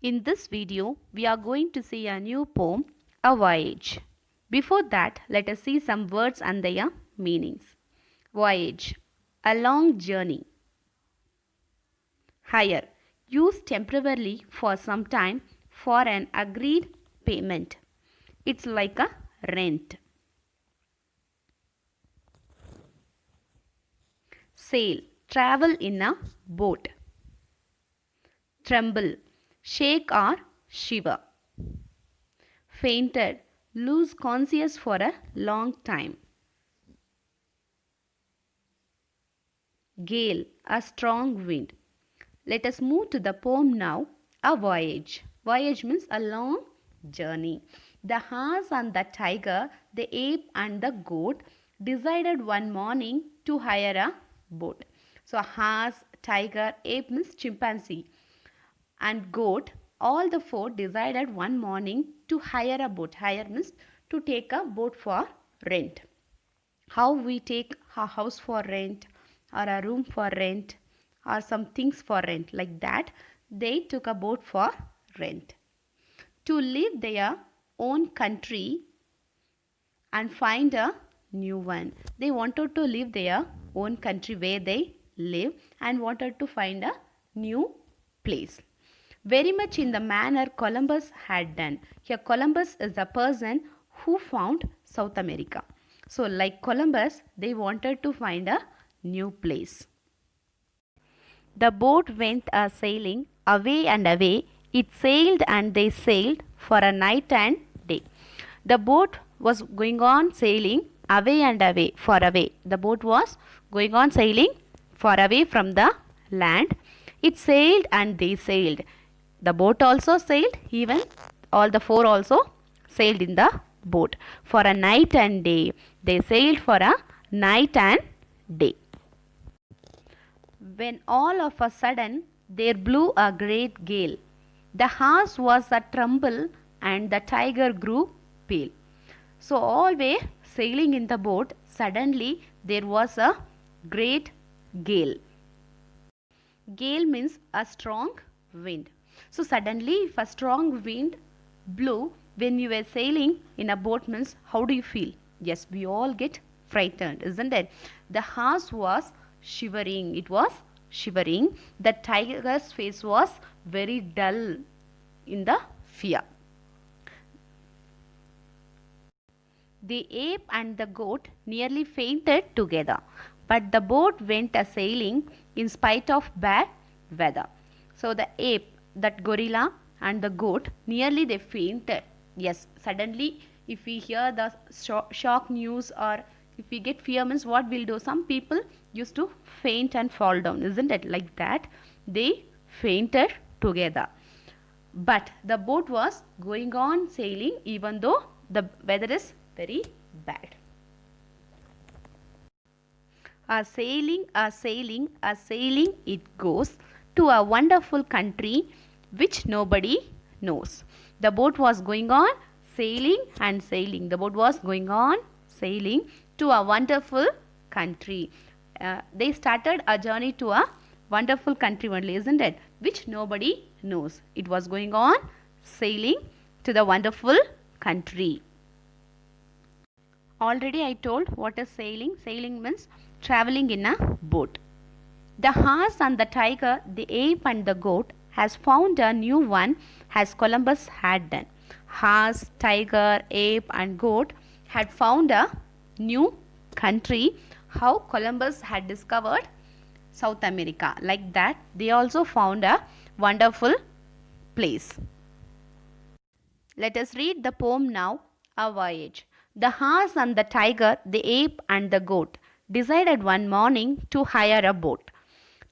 In this video, we are going to see a new poem, A Voyage. Before that, let us see some words and their meanings. Voyage, a long journey. Hire, used temporarily for some time for an agreed payment. It's like a rent. Sail, travel in a boat. Tremble, shake or shiver. Fainted, lose conscious for a long time. Gale, a strong wind. Let us move to the poem now, A Voyage. Voyage means a long journey. The horse and the tiger, the ape and the goat decided one morning to hire a boat. So horse, tiger, ape means chimpanzee and goat, all the four decided one morning to hire a boat. Hire means to take a boat for rent. How we take a house for rent or a room for rent or some things for rent, like that they took a boat for rent to live their own country and find a new one. They wanted to live their own country where they live and wanted to find a new place. Very much in the manner Columbus had done. Here Columbus is a person who found South America. So like Columbus, they wanted to find a new place. The boat went a sailing away and away. It sailed and they sailed for a night and day. The boat was going on sailing away and away, far away. The boat was going on sailing far away from the land. It sailed and they sailed. The boat also sailed, even all the four also sailed in the boat for a night and day. They sailed for a night and day. When all of a sudden there blew a great gale. The horse was a tremble and the tiger grew pale. So all were sailing in the boat. Suddenly there was a great gale. Gale means a strong wind. So suddenly if a strong wind blew when you were sailing in a boat means how do you feel? Yes, we all get frightened, isn't it? The horse was shivering. It was shivering. The tiger's face was very dull in the fear. The ape and the goat nearly fainted together, but the boat went a sailing in spite of bad weather. So the ape, that gorilla and the goat, nearly they fainted. Yes, suddenly if we hear the shock news or if we get fear means what we'll do. Some people used to faint and fall down, isn't it? Like that they fainted together. But the boat was going on sailing even though the weather is very bad. A sailing, a sailing, a sailing it goes to a wonderful country which nobody knows. The boat was going on sailing and sailing. The boat was going on sailing to a wonderful country. They started a journey to a wonderful country only, isn't it? Which nobody knows. It was going on sailing to the wonderful country. Already I told what is sailing. Sailing means traveling in a boat. The horse and the tiger, the ape and the goat has found a new one as Columbus had done. Horse, tiger, ape and goat had found a new country. How Columbus had discovered South America. Like that they also found a wonderful place. Let us read the poem now, A Voyage. The horse and the tiger, the ape and the goat decided one morning to hire a boat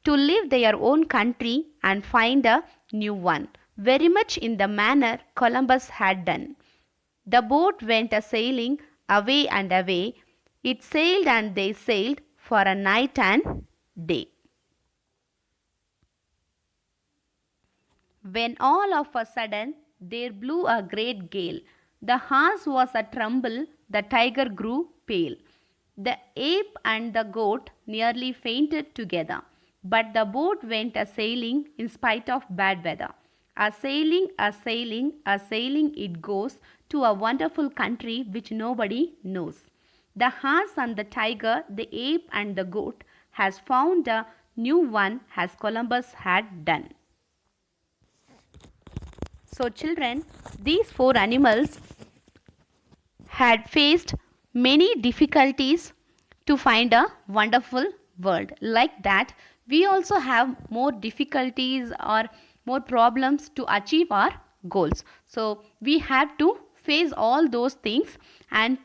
to live their own country and find a new one, very much in the manner Columbus had done. The boat went a sailing away and away. It sailed and they sailed for a night and day. When all of a sudden there blew a great gale. The horse was a tremble, the tiger grew pale. The ape and the goat nearly fainted together, but the boat went a sailing in spite of bad weather. A sailing, a sailing, a sailing it goes to a wonderful country which nobody knows. The horse and the tiger, the ape and the goat has found a new one as Columbus had done. So children, these four animals had faced many difficulties to find a wonderful world. Like that, we also have more difficulties or more problems to achieve our goals. So we have to face all those things and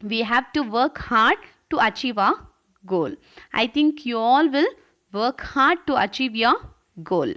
we have to work hard to achieve our goal. I think you all will work hard to achieve your goal.